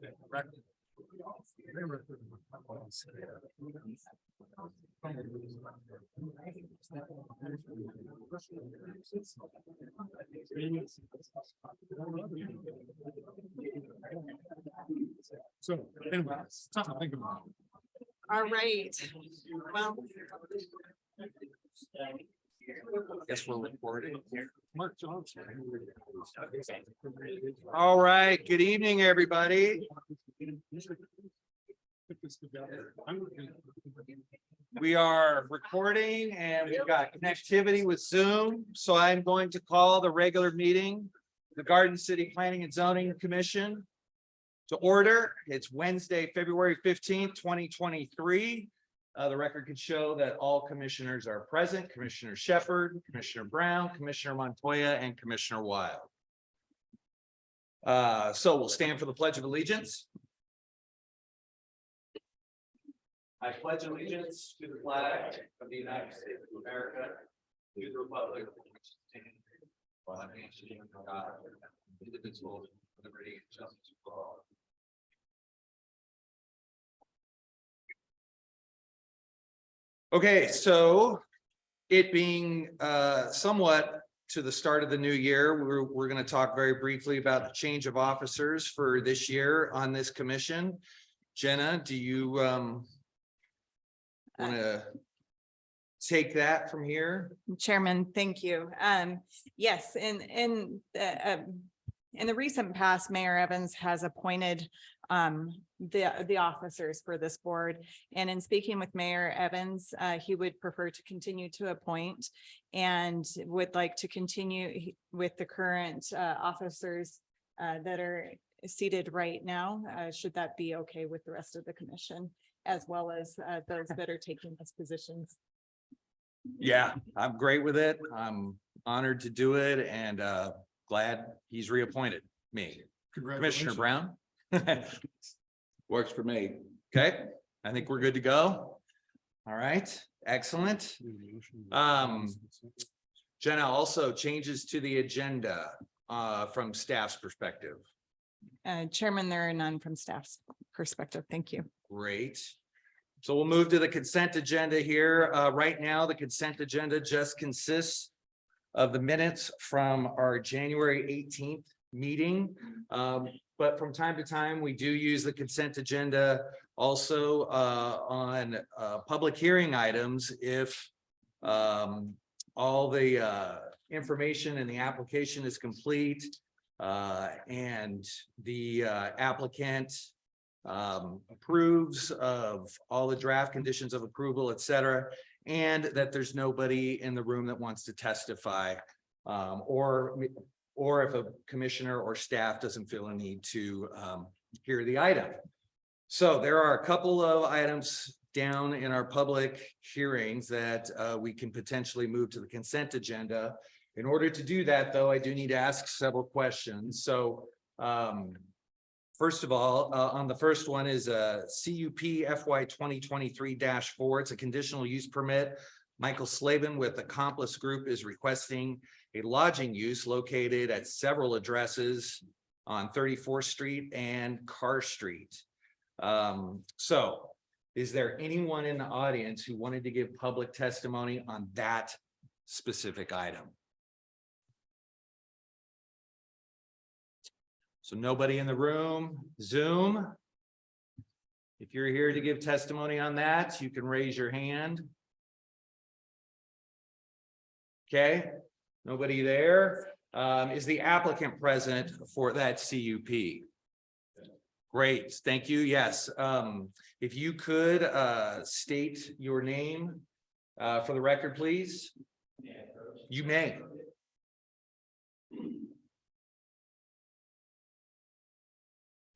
So anyway, something to think about. All right. Well, Guess we're recording. Mark Johnson. All right, good evening, everybody. We are recording and we've got connectivity with Zoom. So I'm going to call the regular meeting, the Garden City Planning and Zoning Commission to order. It's Wednesday, February 15th, 2023. The record can show that all commissioners are present: Commissioner Shepherd, Commissioner Brown, Commissioner Montoya, and Commissioner Wild. So we'll stand for the Pledge of Allegiance. I pledge allegiance to the flag of the United States of America, to the republic for which it stands, one nation under God, indivisible, with liberty and justice for all. Okay, so it being somewhat to the start of the new year, we're going to talk very briefly about the change of officers for this year on this commission. Jenna, do you want to take that from here? Chairman, thank you. Yes, in the recent past, Mayor Evans has appointed the officers for this board. And in speaking with Mayor Evans, he would prefer to continue to appoint and would like to continue with the current officers that are seated right now. Should that be okay with the rest of the commission, as well as those that are taking those positions? Yeah, I'm great with it. I'm honored to do it and glad he's reappointed me. Commissioner Brown. Works for me. Okay, I think we're good to go. All right, excellent. Jenna, also changes to the agenda from staff's perspective. Chairman, there are none from staff's perspective. Thank you. Great. So we'll move to the consent agenda here. Right now, the consent agenda just consists of the minutes from our January 18th meeting. But from time to time, we do use the consent agenda also on public hearing items if all the information in the application is complete and the applicant approves of all the draft conditions of approval, et cetera, and that there's nobody in the room that wants to testify, or if a commissioner or staff doesn't feel a need to hear the item. So there are a couple of items down in our public hearings that we can potentially move to the consent agenda. In order to do that, though, I do need to ask several questions. So first of all, on the first one is a CUP FY 2023-4. It's a conditional use permit. Michael Slavin with Accomplice Group is requesting a lodging use located at several addresses on 34th Street and Carr Street. So is there anyone in the audience who wanted to give public testimony on that specific item? So nobody in the room. Zoom, if you're here to give testimony on that, you can raise your hand. Okay, nobody there. Is the applicant present for that CUP? Great, thank you. Yes, if you could state your name for the record, please. You may.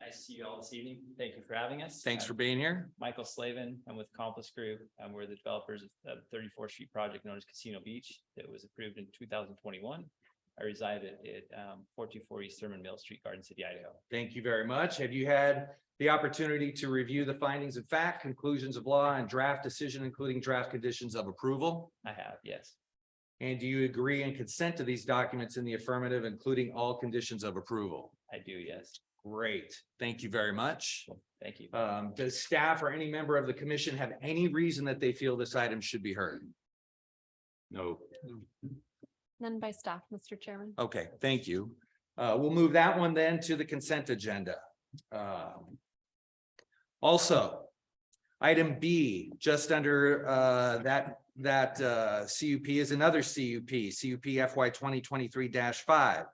Nice to see you all this evening. Thank you for having us. Thanks for being here. Michael Slavin. I'm with Accomplice Group. We're the developers of the 34th Street project known as Casino Beach that was approved in 2021. I reside at 424 East Thurman Mill Street, Garden City, Idaho. Thank you very much. Have you had the opportunity to review the findings of fact, conclusions of law, and draft decision, including draft conditions of approval? I have, yes. And do you agree and consent to these documents in the affirmative, including all conditions of approval? I do, yes. Great. Thank you very much. Thank you. Does staff or any member of the commission have any reason that they feel this item should be heard? No. None by staff, Mr. Chairman. Okay, thank you. We'll move that one then to the consent agenda. Also, item B, just under that CUP is another CUP FY 2023-5.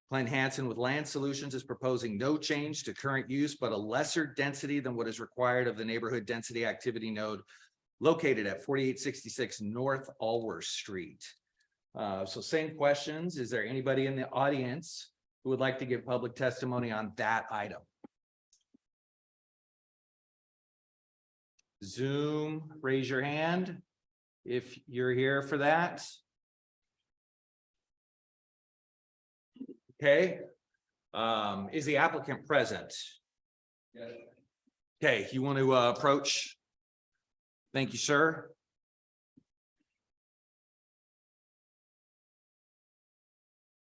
Glenn Hansen with Land Solutions is proposing no change to current use, but a lesser density than what is required of the neighborhood density activity node located at 4866 North Allworth Street. So same questions. Is there anybody in the audience who would like to give public testimony on that item? Zoom, raise your hand if you're here for that. Okay. Is the applicant present? Yes. Okay, you want to approach? Thank you, sir.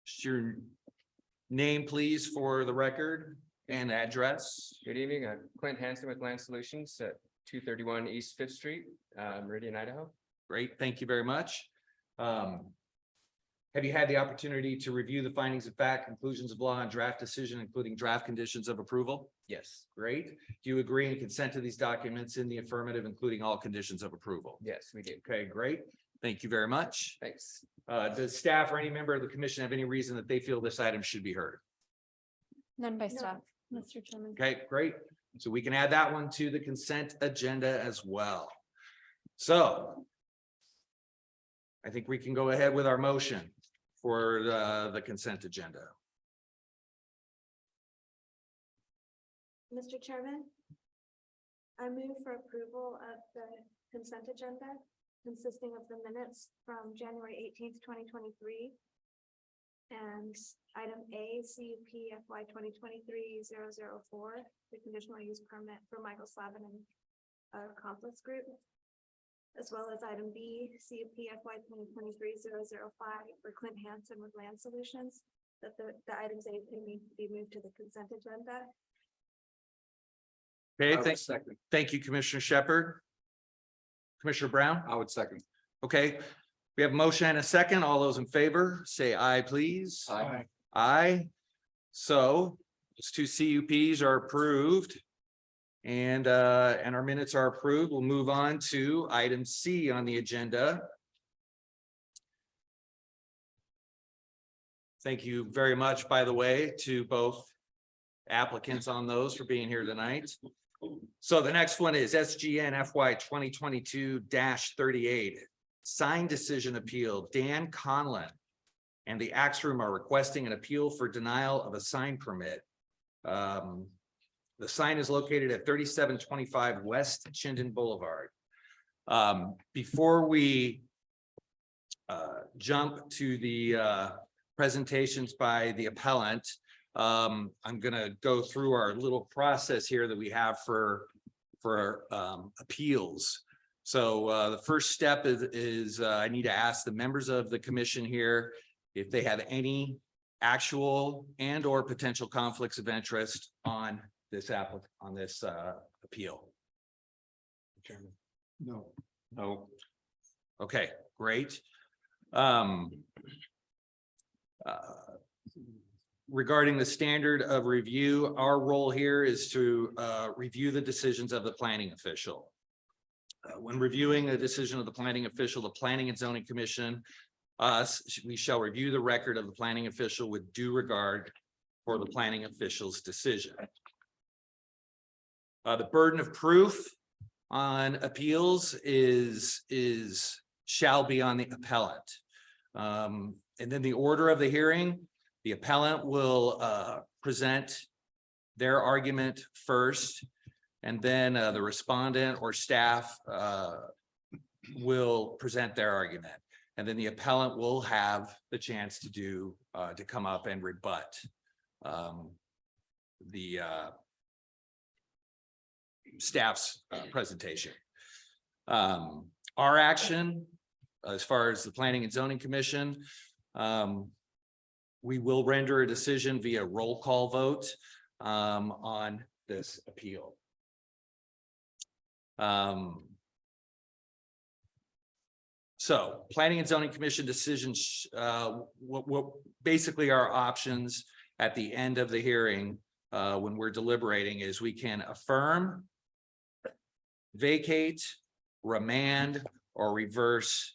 Just your name, please, for the record and address. Good evening, I'm Clint Hansen with Land Solutions at 231 East Fifth Street, Meridian, Idaho. Great, thank you very much. Have you had the opportunity to review the findings of fact, conclusions of law, and draft decision, including draft conditions of approval? Yes. Great. Do you agree and consent to these documents in the affirmative, including all conditions of approval? Yes, we do. Okay, great. Thank you very much. Thanks. Does staff or any member of the commission have any reason that they feel this item should be heard? None by staff, Mr. Chairman. Okay, great. So we can add that one to the consent agenda as well. So I think we can go ahead with our motion for the consent agenda. Mr. Chairman, I move for approval of the consent agenda consisting of the minutes from January 18th, 2023. And item A, CUP FY 2023-004, the conditional use permit for Michael Slavin and Accomplice Group. As well as item B, CUP FY 2023-005 for Clint Hansen with Land Solutions, that the items A can be moved to the consent agenda. Okay, thank you, Commissioner Shepherd. Commissioner Brown? I would second. Okay, we have a motion and a second. All those in favor, say aye, please. Aye. Aye. So those two CUPs are approved. And our minutes are approved. We'll move on to item C on the agenda. Thank you very much, by the way, to both applicants on those for being here tonight. So the next one is SGN FY 2022-38. Signed decision appeal. Dan Conlon and the Axe Room are requesting an appeal for denial of a sign permit. The sign is located at 3725 West Chinden Boulevard. Before we jump to the presentations by the appellant, I'm gonna go through our little process here that we have for appeals. So the first step is I need to ask the members of the commission here if they have any actual and or potential conflicts of interest on this appeal. Chairman. No. No. Okay, great. Regarding the standard of review, our role here is to review the decisions of the planning official. When reviewing a decision of the planning official, the Planning and Zoning Commission, we shall review the record of the planning official with due regard for the planning official's decision. The burden of proof on appeals shall be on the appellant. And then the order of the hearing, the appellant will present their argument first, and then the respondent or staff will present their argument. And then the appellant will have the chance to come up and rebut the staff's presentation. Our action, as far as the Planning and Zoning Commission, we will render a decision via roll call vote. on this appeal. So Planning and Zoning Commission decisions, what basically our options at the end of the hearing, when we're deliberating, is we can affirm, vacate, remand, or reverse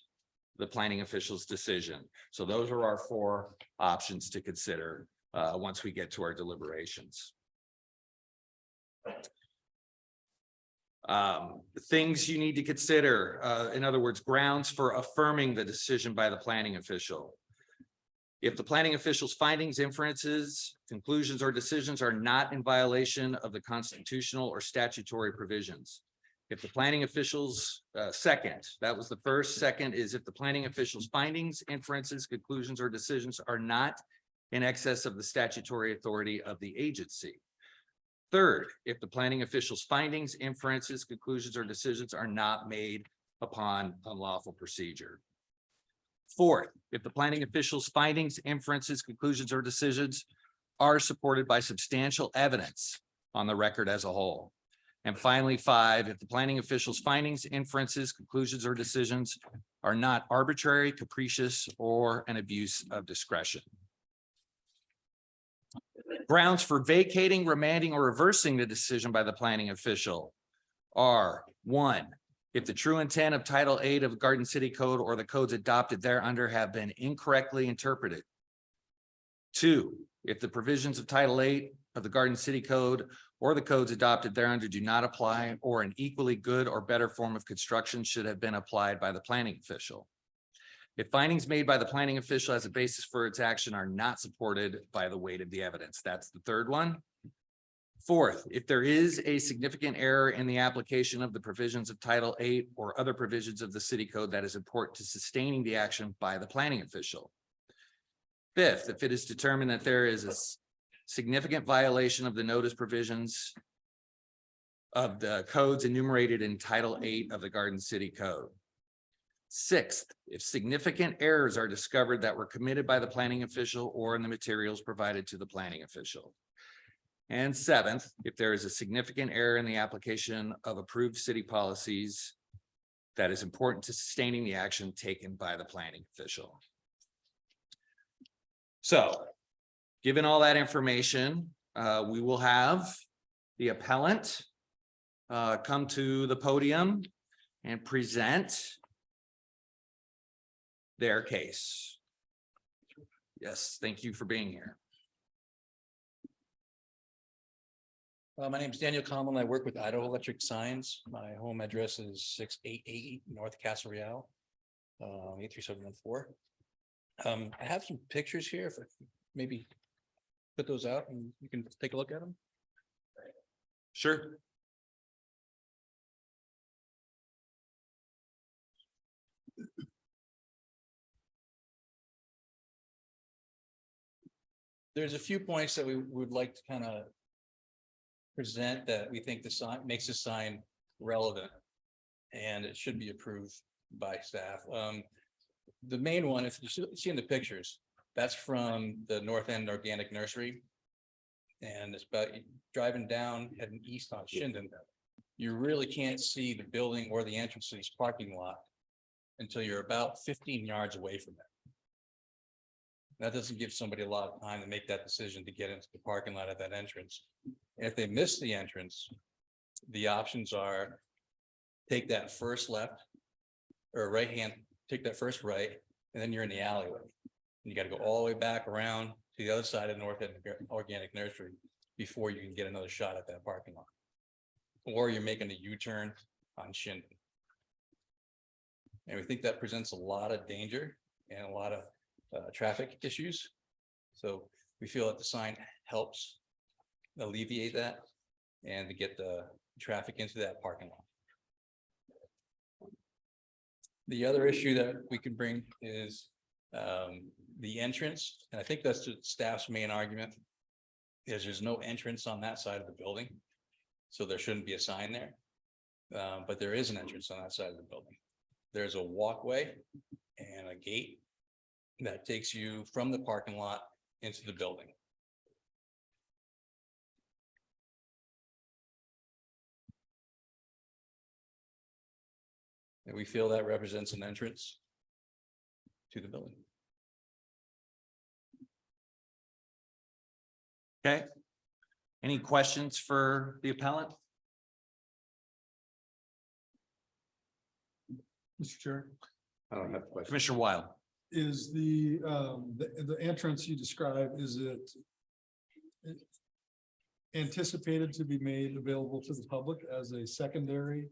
the planning official's decision. So those are our four options to consider once we get to our deliberations. Things you need to consider, in other words, grounds for affirming the decision by the planning official. If the planning official's findings, inferences, conclusions, or decisions are not in violation of the constitutional or statutory provisions. If the planning official's second, that was the first. Second is if the planning official's findings, inferences, conclusions, or decisions are not in excess of the statutory authority of the agency. Third, if the planning official's findings, inferences, conclusions, or decisions are not made upon unlawful procedure. Fourth, if the planning official's findings, inferences, conclusions, or decisions are supported by substantial evidence on the record as a whole. And finally, five, if the planning official's findings, inferences, conclusions, or decisions are not arbitrary, capricious, or an abuse of discretion. Grounds for vacating, remanding, or reversing the decision by the planning official are: one, if the true intent of Title VIII of Garden City Code or the codes adopted thereunder have been incorrectly interpreted. Two, if the provisions of Title VIII of the Garden City Code or the codes adopted thereunder do not apply, or an equally good or better form of construction should have been applied by the planning official. If findings made by the planning official as a basis for its action are not supported by the weight of the evidence. That's the third one. Fourth, if there is a significant error in the application of the provisions of Title VIII or other provisions of the city code that is important to sustaining the action by the planning official. Fifth, if it is determined that there is a significant violation of the notice provisions of the codes enumerated in Title VIII of the Garden City Code. Sixth, if significant errors are discovered that were committed by the planning official or in the materials provided to the planning official. And seventh, if there is a significant error in the application of approved city policies that is important to sustaining the action taken by the planning official. So, given all that information, we will have the appellant come to the podium and present their case. Yes, thank you for being here. My name is Daniel Conlon. I work with Idaho Electric Signs. My home address is 688 North Castle Real, 83714. I have some pictures here. If I maybe put those out and you can take a look at them. Sure. There's a few points that we would like to kind of present that we think the sign makes the sign relevant and it should be approved by staff. The main one, if you see in the pictures, that's from the North End Organic Nursery. And it's about driving down heading east on Shinden. You really can't see the building or the entrance to this parking lot until you're about 15 yards away from it. That doesn't give somebody a lot of time to make that decision to get into the parking lot at that entrance. And if they miss the entrance, the options are take that first left or right hand, take that first right, and then you're in the alleyway. And you got to go all the way back around to the other side of North End Organic Nursery before you can get another shot at that parking lot. Or you're making a U-turn on Shinden. And we think that presents a lot of danger and a lot of traffic issues. So we feel that the sign helps alleviate that and to get the traffic into that parking lot. The other issue that we can bring is the entrance. And I think that's the staff's main argument is there's no entrance on that side of the building. So there shouldn't be a sign there. But there is an entrance on that side of the building. There's a walkway and a gate that takes you from the parking lot into the building. And we feel that represents an entrance to the building. Okay. Any questions for the appellant? Mr. Chair, I don't have a question. Commissioner Wild. is the entrance you describe, is it anticipated to be made available to the public as a secondary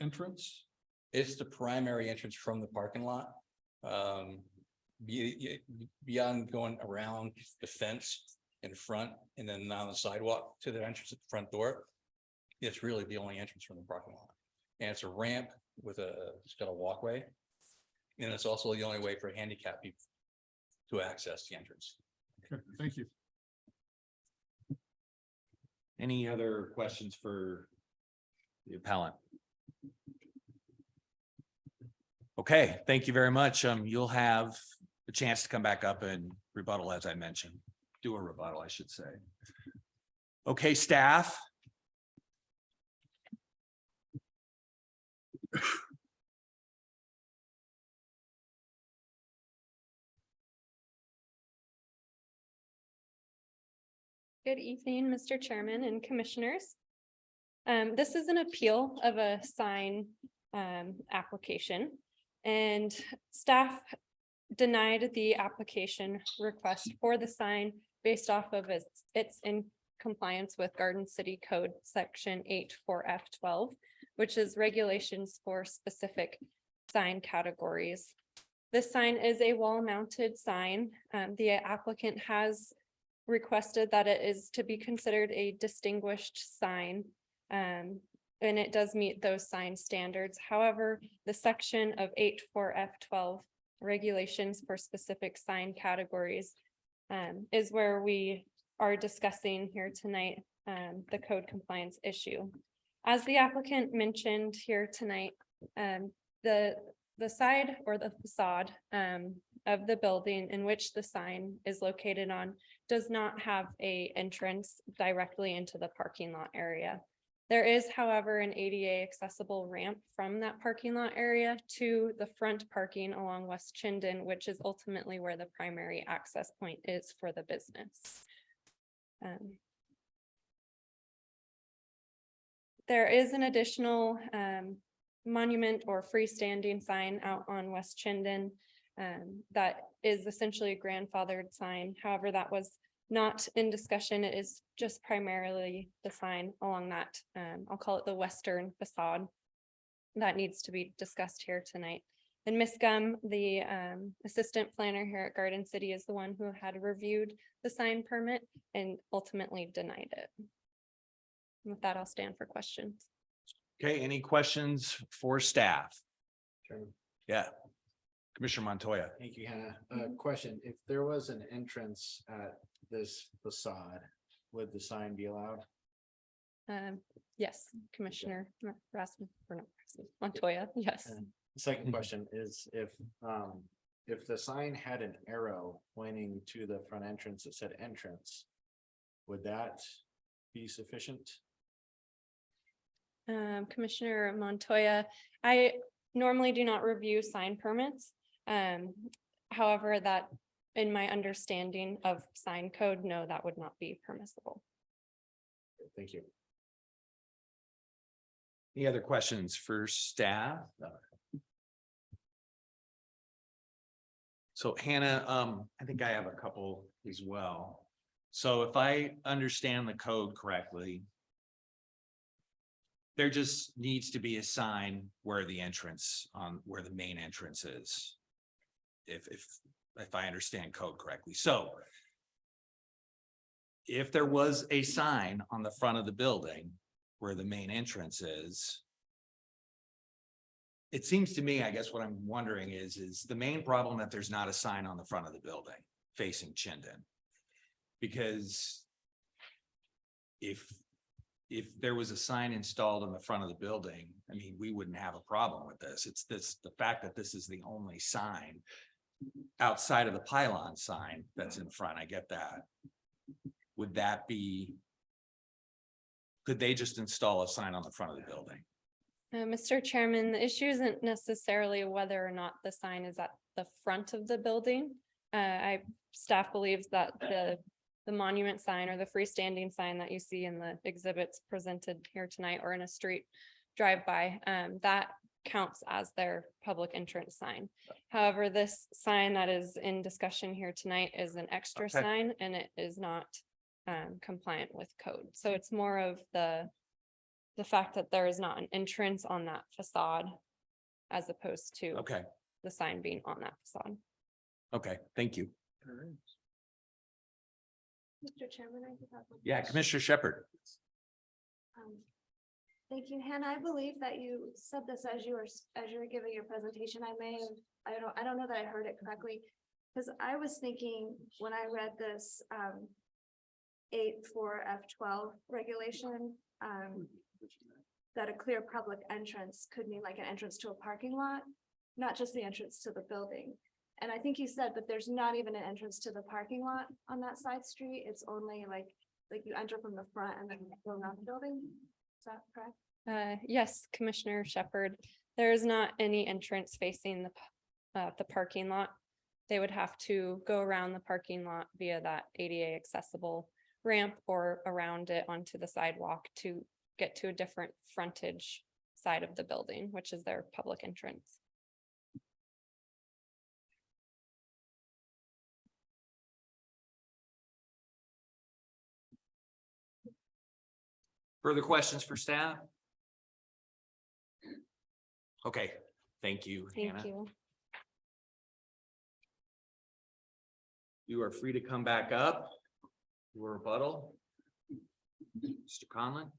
entrance? It's the primary entrance from the parking lot. Beyond going around the fence in front and then on the sidewalk to the entrance at the front door. It's really the only entrance from the parking lot. And it's a ramp with it's got a walkway. And it's also the only way for handicapped people to access the entrance. Okay, thank you. Any other questions for the appellant? Okay, thank you very much. You'll have a chance to come back up and rebuttal, as I mentioned. Do a rebuttal, I should say. Okay, staff. Good evening, Mr. Chairman and Commissioners. This is an appeal of a sign application, and staff denied the application request for the sign based off of it's in compliance with Garden City Code Section 84F12, which is regulations for specific sign categories. This sign is a wall-mounted sign. The applicant has requested that it is to be considered a distinguished sign. And it does meet those sign standards. However, the section of 84F12 regulations for specific sign categories is where we are discussing here tonight, the code compliance issue. As the applicant mentioned here tonight, the side or the facade of the building in which the sign is located on does not have an entrance directly into the parking lot area. There is, however, an ADA accessible ramp from that parking lot area to the front parking along West Chinden, which is ultimately where the primary access point is for the business. There is an additional monument or freestanding sign out on West Chinden that is essentially a grandfathered sign. However, that was not in discussion. It is just primarily the sign along that, I'll call it the western facade, that needs to be discussed here tonight. And Ms. Gum, the assistant planner here at Garden City, is the one who had reviewed the sign permit and ultimately denied it. And with that, I'll stand for questions. Okay, any questions for staff? Yeah. Commissioner Montoya. Thank you, Hannah. Question, if there was an entrance at this facade, would the sign be allowed? Yes, Commissioner Rasmus, or not Rasmus, Montoya, yes. And the second question is if the sign had an arrow pointing to the front entrance that said entrance, would that be sufficient? Commissioner Montoya, I normally do not review sign permits. However, that in my understanding of sign code, no, that would not be permissible. Thank you. Any other questions for staff? So Hannah, I think I have a couple as well. So if I understand the code correctly, there just needs to be a sign where the entrance where the main entrance is. If I understand code correctly. So if there was a sign on the front of the building where the main entrance is, it seems to me, I guess what I'm wondering is the main problem that there's not a sign on the front of the building facing Chinden. Because if there was a sign installed on the front of the building, I mean, we wouldn't have a problem with this. It's the fact that this is the only sign outside of the pylon sign that's in front. I get that. Would that be, could they just install a sign on the front of the building? Mr. Chairman, the issue isn't necessarily whether or not the sign is at the front of the building. Staff believes that the monument sign or the freestanding sign that you see in the exhibits presented here tonight or in a street drive-by, that counts as their public entrance sign. However, this sign that is in discussion here tonight is an extra Okay. sign and it is not compliant with code. So it's more of the fact that there is not an entrance on that facade as opposed to Okay, the sign being on that facade. okay, thank you. Mr. Chairman, I do have one. Yeah, question. Commissioner Shepherd. Thank you, Hannah. I believe that you said this as you were giving your presentation. I don't know that I heard it correctly. Because I was thinking when I read this 8(4)(f)(12) regulation, that a clear public entrance could mean like an entrance to a parking lot, not just the entrance to the building. And I think you said, but there's not even an entrance to the parking lot on that side street. It's only like you enter from the front and then go around the building. Is that correct? Yes, Commissioner Shepherd, there is not any entrance facing the parking lot. They would have to go around the parking lot via that ADA accessible ramp or around it onto the sidewalk to get to a different frontage side of the building, which is their public entrance. Further questions for staff? Okay, thank you, Thank Hannah. you. You are free to come back up. Your rebuttal. Mr. Conlon?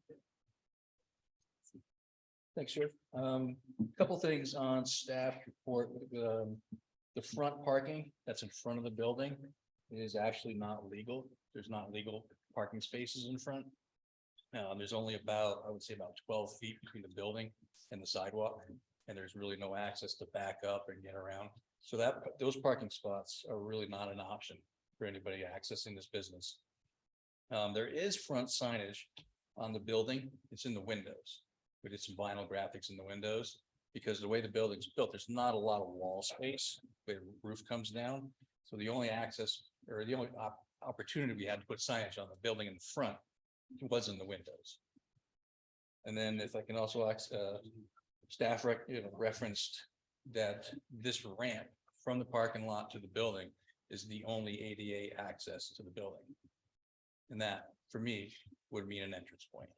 Thanks, Sheriff. Couple things on staff report. The front parking that's in front of the building is actually not legal. There's not legal parking spaces in front. There's only about, I would say about 12 feet between the building and the sidewalk, and there's really no access to back up and get around. So those parking spots are really not an option for anybody accessing this business. There is front signage on the building. It's in the windows. We did some vinyl graphics in the windows because the way the building's built, there's not a lot of wall space where the roof comes down. So the only access or the only opportunity we had to put signage on the building in the front was in the windows. And then if I can also staff referenced that this ramp from the parking lot to the building is the only ADA access to the building. And that, for me, would mean an entrance point.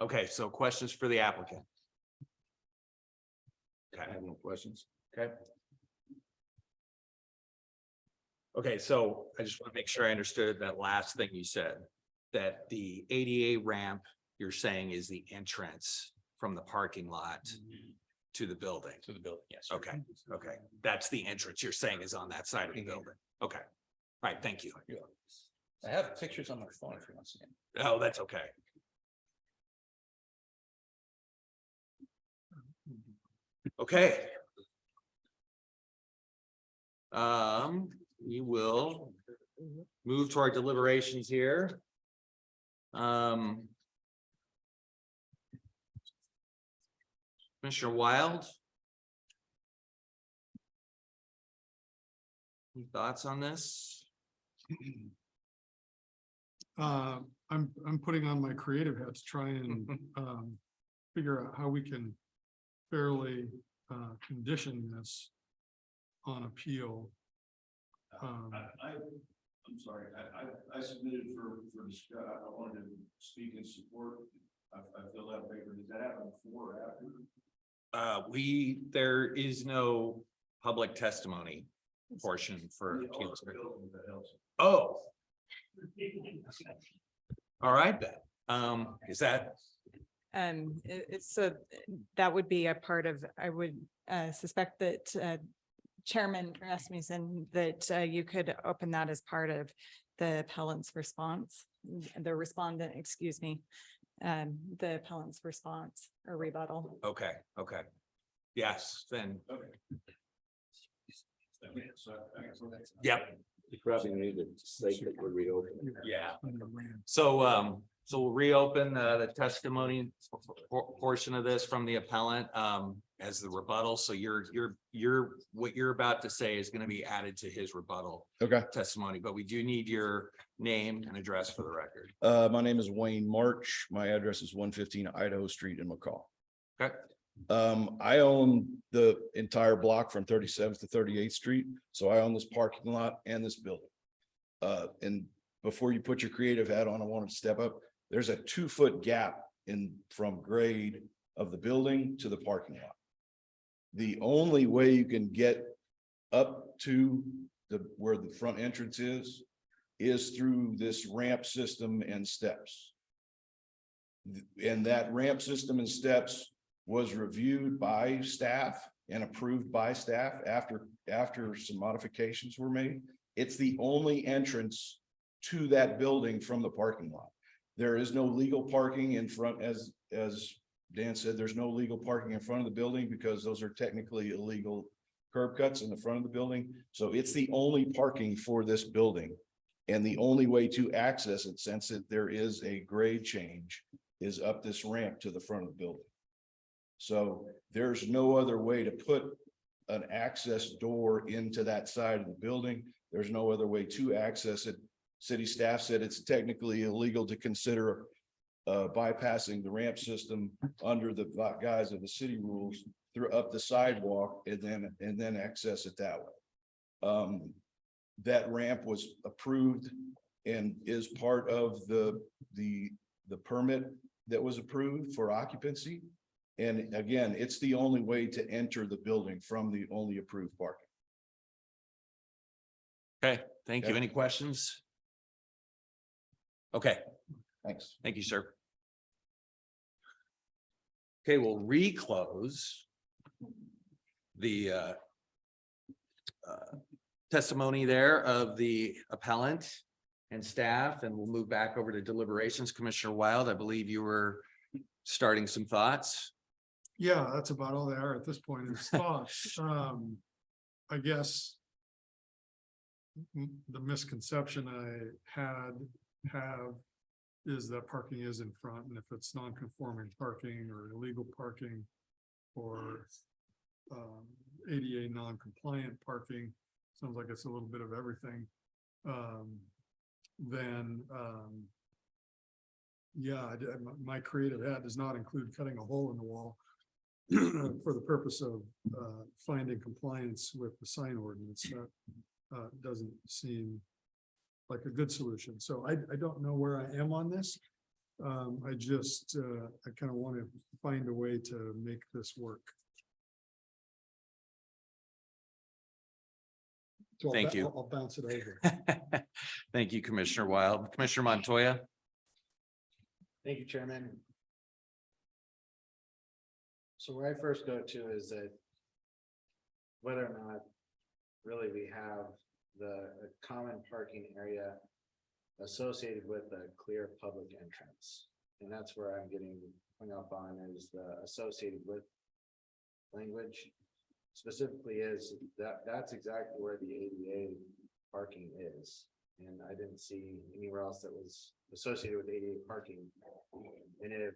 Okay, so questions for the applicant? Okay, I have no questions. okay. Okay, so I just want to make sure I understood that last thing you said, that the ADA ramp you're saying is the entrance from the parking lot to the building. To the building, yes. Sir. Okay, okay, that's the entrance you're saying is on that side of the building. Okay, all right, thank you. I have pictures on my phone if you want to see them. Oh, that's okay. Okay. We will move to our deliberations here. Commissioner Wild? Any thoughts on this? I'm putting on my creative hat to try and figure out how we can fairly condition this on appeal. I'm sorry, I submitted for discuss, I wanted to speak in support. I filled out paper. Did that happen before or after? There is no public testimony portion for appeals. Oh. All right, then. Is that? That would be a part of, I would suspect that Chairman Rasmussen, that you could open that as part of the appellant's response, the respondent, excuse me, the appellant's response or rebuttal. Okay, okay. Yes, then. Okay. Yep. You probably need to state that we're reopening. Yeah. on the ramp. So we'll reopen the testimony portion of this from the appellant as the rebuttal. So what you're about to say is going to be added to his rebuttal Okay. testimony, but we do need your name and address for the record. My name is Wayne March. My address is 115 Idaho Street in McCall. Okay. I own the entire block from 37th to 38th Street. So I own this parking lot and this building. And before you put your creative hat on, I wanted to step up. There's a 2-foot gap from grade of the building to the parking lot. The only way you can get up to where the front entrance is through this ramp system and steps. And that ramp system and steps was reviewed by staff and approved by staff after some modifications were made. It's the only entrance to that building from the parking lot. There is no legal parking in front, as Dan said, there's no legal parking in front of the building because those are technically illegal curb cuts in the front of the building. So it's the only parking for this building. And the only way to access it, since there is a grade change, is up this ramp to the front of the building. So there's no other way to put an access door into that side of the building. There's no other way to access it. City staff said it's technically illegal to consider bypassing the ramp system under the guise of the city rules through up the sidewalk and then access it that way. That ramp was approved and is part of the permit that was approved for occupancy. And again, it's the only way to enter the building from the only approved parking. Okay, thank you. Any questions? Okay, Thanks. thank you, sir. Okay, we'll reclose the testimony there of the appellant and staff, and we'll move back over to deliberations. Commissioner Wild, I believe you were starting some thoughts. Yeah, that's about all they are at this point is thoughts. I guess the misconception I have is that parking is in front, and if it's non-conforming parking or illegal parking or ADA non-compliant parking, sounds like it's a little bit of everything. Yeah, my creative hat does not include cutting a hole in the wall for the purpose of finding compliance with the sign ordinance. That doesn't seem like a good solution. So I don't know where I am on this. I just I kind of want to find a way to make this work. So Thank you. I'll bounce it over. Thank you, Commissioner Wild. Commissioner Montoya. Thank you, Chairman. So where I first go to is that whether or not really we have a common parking area associated with a clear public entrance. And that's where I'm getting hung up on is the associated with language. Specifically is that's exactly where the ADA parking is. And I didn't see anywhere else that was associated with ADA parking. And if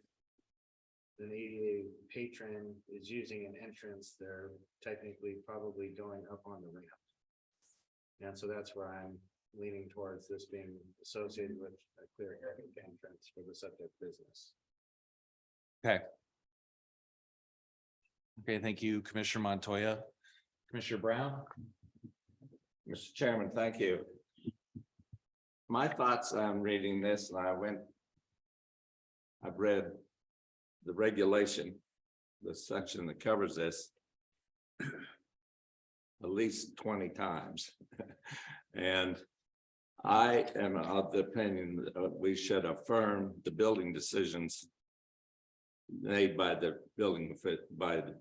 an ADA patron is using an entrance, they're technically probably going up on the ramp. And so that's where I'm leaning towards this being associated with a clear entrance for the subject business. Okay. Okay, thank you, Commissioner Montoya. Commissioner Brown. Mr. Chairman, thank you. My thoughts on reading this, and I've read the regulation, the section that covers this at least 20 times. And I am of the opinion that we should affirm the building decisions made by the by the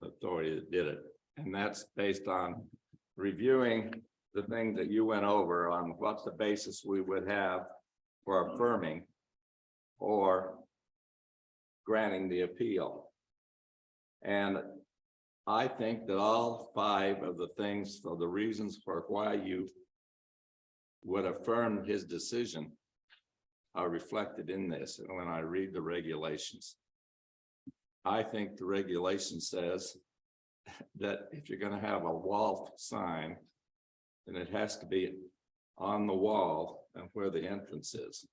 authority that did it. And that's based on reviewing the thing that you went over on what's the basis we would have for affirming or granting the appeal. And I think that all 5 of the things for the reasons for why you would affirm his decision are reflected in this when I read the regulations. I think the regulation says that if you're gonna have a wall sign, then it has to be on the wall and where the entrance is.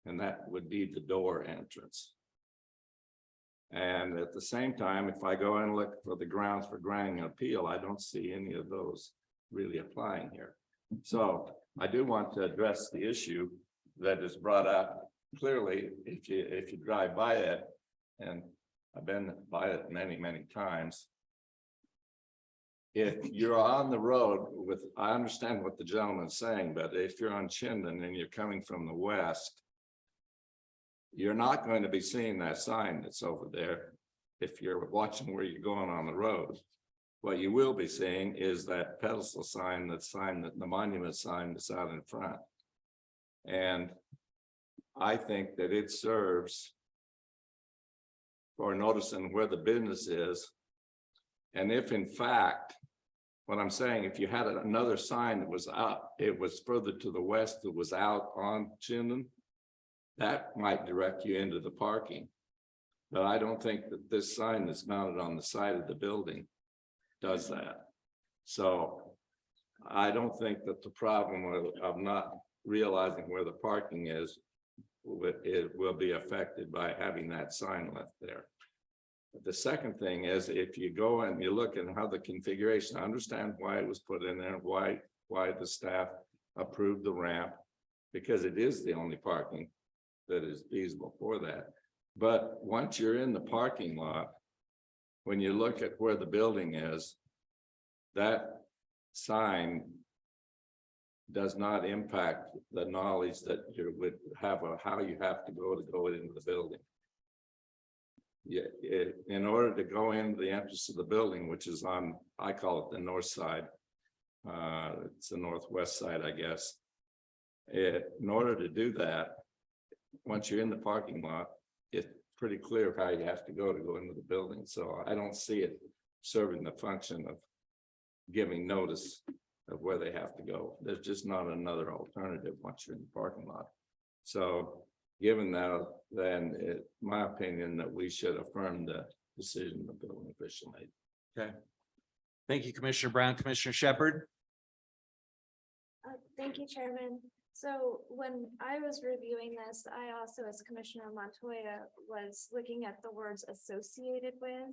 And that would be the door entrance. And at the same time, if I go and look for the grounds for granting an appeal, I don't see any of those really applying here. So I do want to address the issue that is brought up clearly if you drive by it, and I've been by it many, many times. If you're on the road with, I understand what the gentleman's saying, but if you're on Chinden and you're coming from the west, you're not going to be seeing that sign that's over there if you're watching where you're going on the road. What you will be seeing is that pedestal sign, that the monument sign that's out in front. And I think that it serves for noticing where the business is. And if in fact, what I'm saying, if you had another sign that was up, it was further to the west, that was out on Chinden, that might direct you into the parking. But I don't think that this sign that's mounted on the side of the building does that. So I don't think that the problem of not realizing where the parking is, it will be affected by having that sign left there. The second thing is, if you go and you look at how the configuration, I understand why it was put in there, why the staff approved the ramp, because it is the only parking that is feasible for that. But once you're in the parking lot, when you look at where the building is, that sign does not impact the knowledge that you would have of how you have to go into the building. Yeah, in order to go into the entrance of the building, which is on, I call it the north side. It's the northwest side, I guess. In order to do that, once you're in the parking lot, it's pretty clear how you have to go into the building. So I don't see it serving the function of giving notice of where they have to go. There's just not another alternative once you're in the parking lot. So given that, then my opinion that we should affirm the decision the building official made. Okay. Thank you, Commissioner Brown. Commissioner Shepherd. Thank you, Chairman. So when I was reviewing this, I also, as Commissioner Montoya, was looking at the words associated with.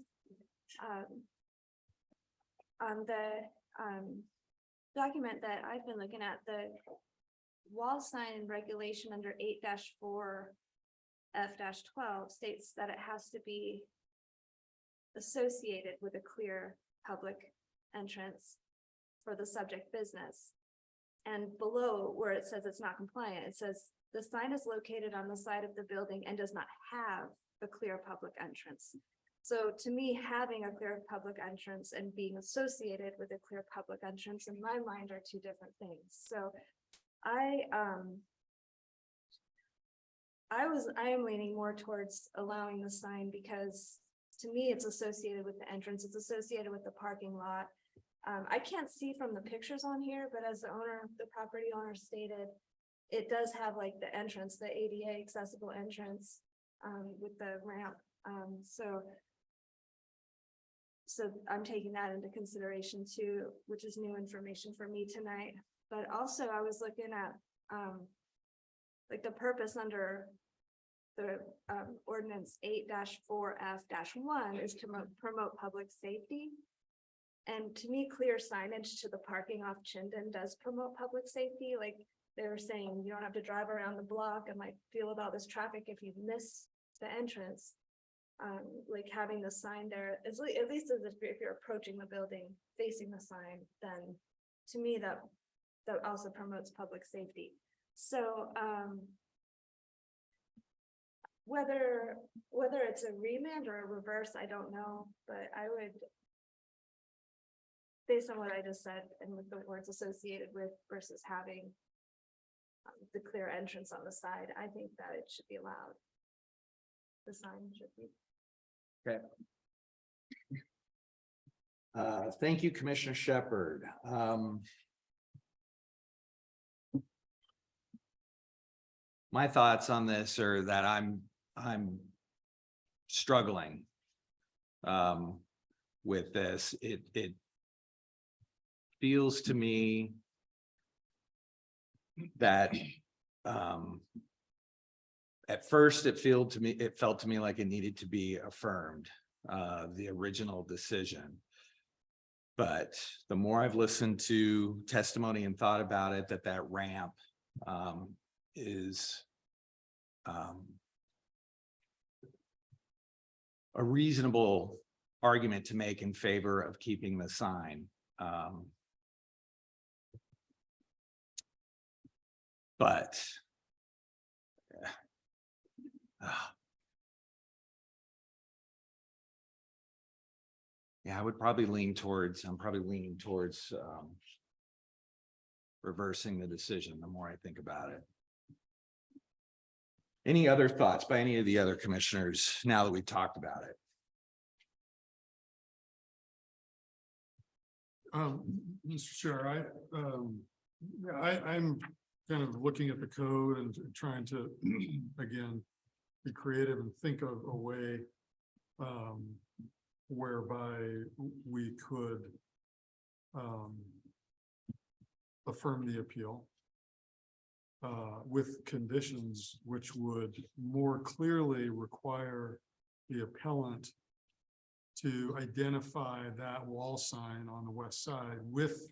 On the document that I've been looking at, the wall sign regulation under 8-4 F-12 states that it has to be associated with a clear public entrance for the subject business. And below where it says it's not compliant, it says the sign is located on the side of the building and does not have a clear public entrance. So to me, having a clear public entrance and being associated with a clear public entrance in my mind are two different things. So I am leaning more towards allowing the sign because to me, it's associated with the entrance. It's associated with the parking lot. I can't see from the pictures on here, but as the property owner stated, it does have like the entrance, the ADA accessible entrance with the ramp. So I'm taking that into consideration too, which is new information for me tonight. But also I was looking at like the purpose under the ordinance 8-4 F-1 is to promote public safety. And to me, clear signage to the parking off Chinden does promote public safety. Like they were saying, you don't have to drive around the block and like deal with all this traffic if you miss the entrance. Like having the sign there, at least as if you're approaching the building facing the sign, then to me that also promotes public safety. So whether it's a remand or a reverse, I don't know, but I would, based on what I just said and with the words associated with versus having the clear entrance on the side, I think that it should be allowed. The sign should be. Okay. Thank you, Commissioner Shepherd. my thoughts on this are that I'm struggling with this. It feels to me that at first it felt to me like it needed to be affirmed, the original decision. But the more I've listened to testimony and thought about it, that ramp is a reasonable argument to make in favor of keeping the sign. But yeah, I'm probably leaning towards reversing the decision the more I think about it. Any other thoughts by any of the other commissioners now that we've talked about it? Mr. Chair, I'm kind of looking at the code and trying to, again, be creative and think of a way whereby we could affirm the appeal with conditions which would more clearly require the appellant to identify that wall sign on the west side with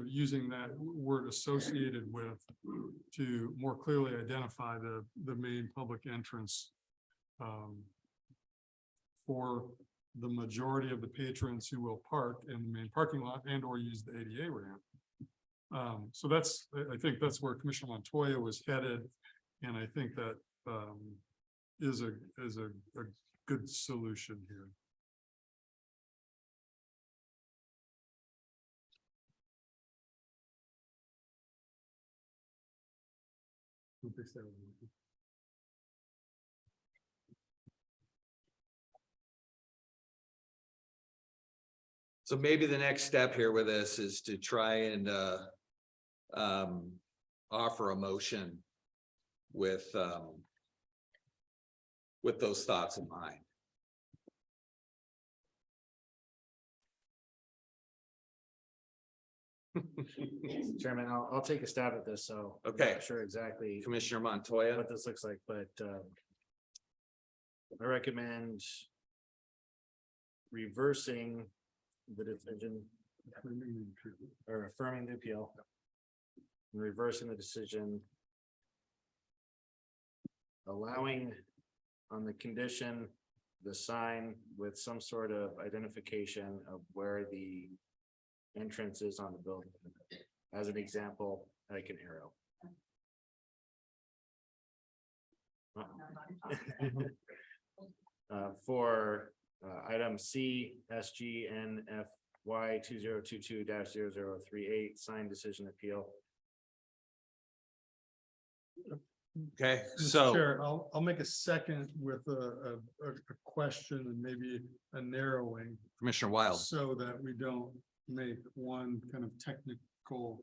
using that word associated with to more clearly identify the main public entrance for the majority of the patrons who will park in the main parking lot and or use the ADA ramp. So I think that's where Commissioner Montoya was headed, and I think that is a good solution here. So maybe the next step here with this is to try and offer a motion with those thoughts in mind. Chairman, I'll take a stab at this, so. I'm Okay. not sure exactly Commissioner Montoya. what this looks like, but I recommend reversing the decision or affirming the appeal and reversing the decision, allowing on the condition the sign with some sort of identification of where the entrance is on the building. As an example, like an arrow. For item C, SGNFY 2022-0038, sign decision appeal. Okay, Mr. so Chair, I'll make a second with a question and maybe a narrowing Commissioner Wild. so that we don't make one kind of technical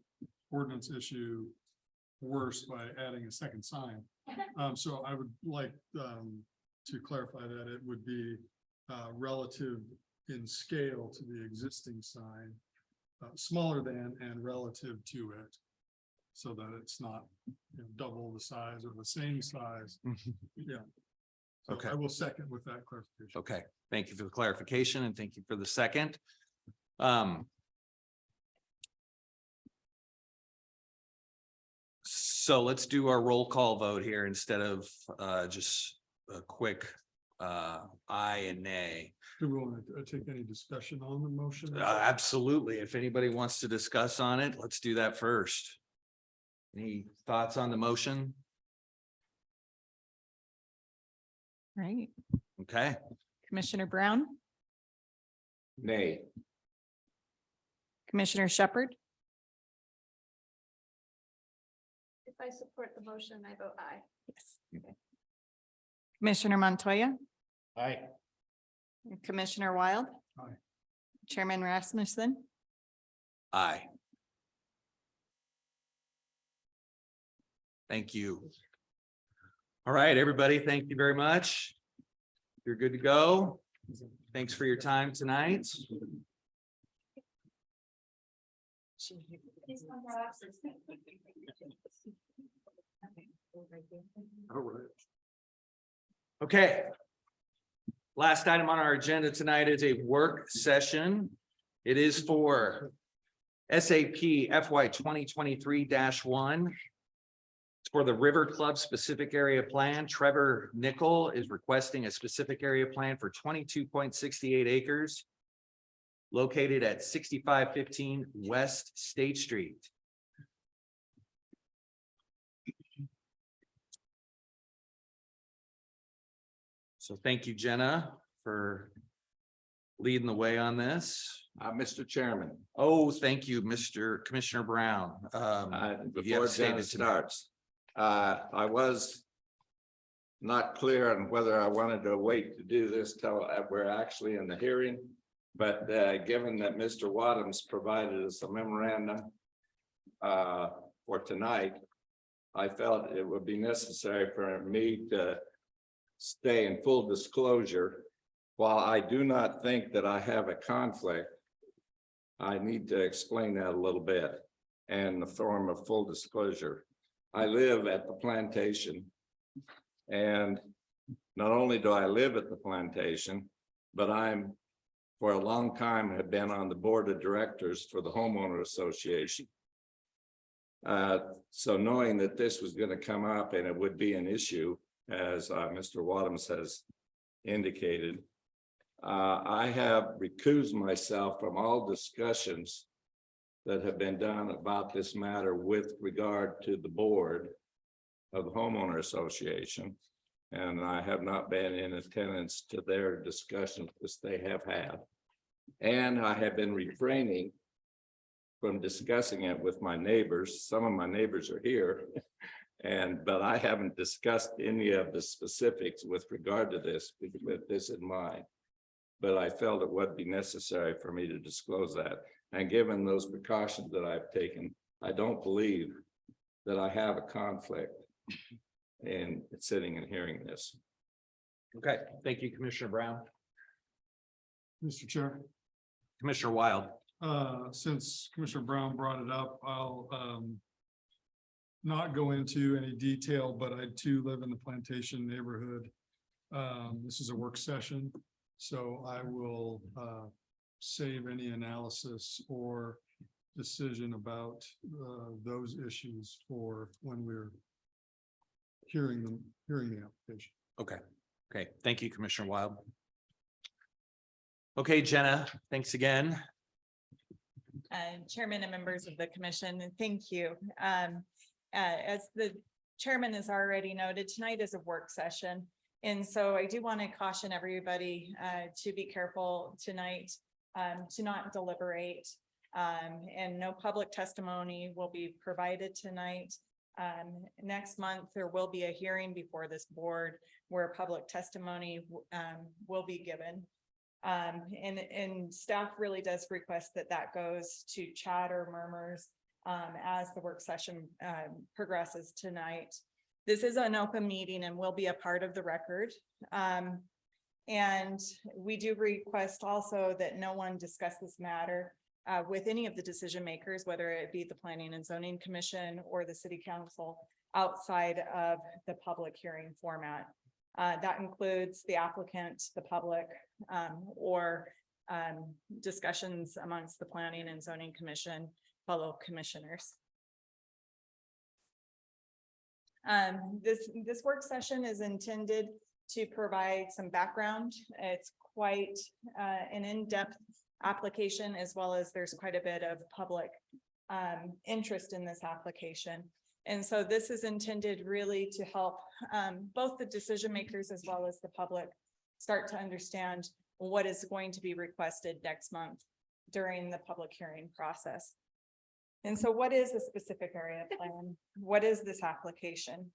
ordinance issue worse by adding a second sign. So I would like to clarify that it would be relative in scale to the existing sign, smaller than and relative to it, so that it's not double the size or the same size. Yeah. So Okay. I will second with that clarification. Okay, thank you for the clarification and thank you for the second. So let's do our roll call vote here instead of just a quick aye and nay. Do we want to take any discussion on the motion? Absolutely. If anybody wants to discuss on it, let's do that first. Any thoughts on the motion? Right. Okay, Commissioner Brown, Nay. Commissioner Shepherd, If I support the motion, I vote aye. yes. Commissioner Montoya, Aye. Commissioner Wild. Aye. Chairman Rasmussen, aye. Thank you. All right, everybody, thank you very much. You're good to go. Thanks for your time tonight. Okay. Last item on our agenda tonight is a work session. It is for SAP FY 2023-1. It's for the River Club specific area plan. Trevor Nickel is requesting a specific area plan for 22.68 acres located at 6515 West State Street. So thank you, Jenna, for leading the way on this. Mr. Chairman, Oh, thank you, Mr. Commissioner Brown. You have before a statement Jenna to- starts, I was not clear on whether I wanted to wait to do this till we're actually in the hearing. But given that Mr. Wadhams provided us a memorandum for tonight, I felt it would be necessary for me to stay in full disclosure. While I do not think that I have a conflict, I need to explain that a little bit in the form of full disclosure. I live at the plantation, and not only do I live at the plantation, but I'm for a long time have been on the board of directors for the homeowner association. So knowing that this was going to come up and it would be an issue, as Mr. Wadhams has indicated, I have recused myself from all discussions that have been done about this matter with regard to the board of the homeowner association. And I have not been in attendance to their discussions as they have had. And I have been refraining from discussing it with my neighbors. Some of my neighbors are here. But I haven't discussed any of the specifics with regard to this, with this in mind. But I felt it would be necessary for me to disclose that. And given those precautions that I've taken, I don't believe that I have a conflict in sitting and hearing this. Okay, thank you, Commissioner Brown. Mr. Chair, Commissioner Wild. since Commissioner Brown brought it up, I'll not go into any detail, but I too live in the plantation neighborhood. This is a work session, so I will save any analysis or decision about those issues for when we're hearing the application. Okay, thank you, Commissioner Wild. Okay, Jenna, thanks again. Chairman and members of the commission, thank you. As the chairman has already noted, tonight is a work session. And so I do want to caution everybody to be careful tonight, to not deliberate. And no public testimony will be provided tonight. Next month, there will be a hearing before this board where public testimony will be given. And staff really does request that goes to chat or murmurs as the work session progresses tonight. This is an open meeting and will be a part of the record. And we do request also that no one discuss this matter with any of the decision makers, whether it be the Planning and Zoning Commission or the City Council, outside of the public hearing format. That includes the applicant, the public, or discussions amongst the Planning and Zoning Commission, fellow commissioners. This work session is intended to provide some background. It's quite an in-depth application, as well as there's quite a bit of public interest in this application. And so this is intended really to help both the decision makers as well as the public start to understand what is going to be requested next month during the public hearing process. And so what is the specific area plan? What is this application?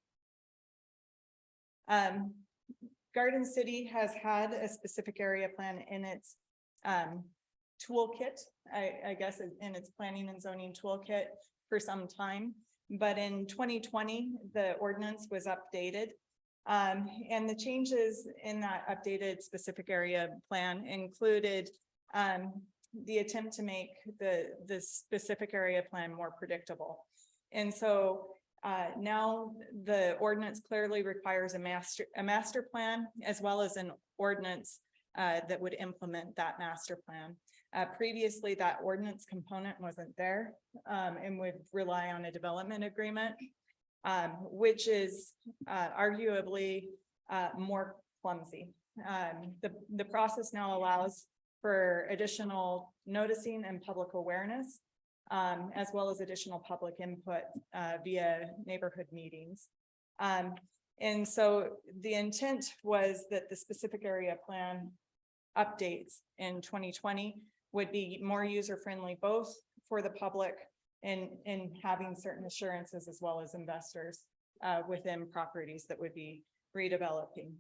Garden City has had a specific area plan in its toolkit, I guess in its planning and zoning toolkit for some time. but in 2020, the ordinance was updated. And the changes in that updated specific area plan included the attempt to make the specific area plan more predictable. And so now the ordinance clearly requires a master plan as well as an ordinance that would implement that master plan. Previously, that ordinance component wasn't there and would rely on a development agreement, which is arguably more clumsy. The process now allows for additional noticing and public awareness, as well as additional public input via neighborhood meetings. And so the intent was that the specific area plan updates in 2020 would be more user-friendly, both for the public and having certain assurances as well as investors within properties that would be redeveloping.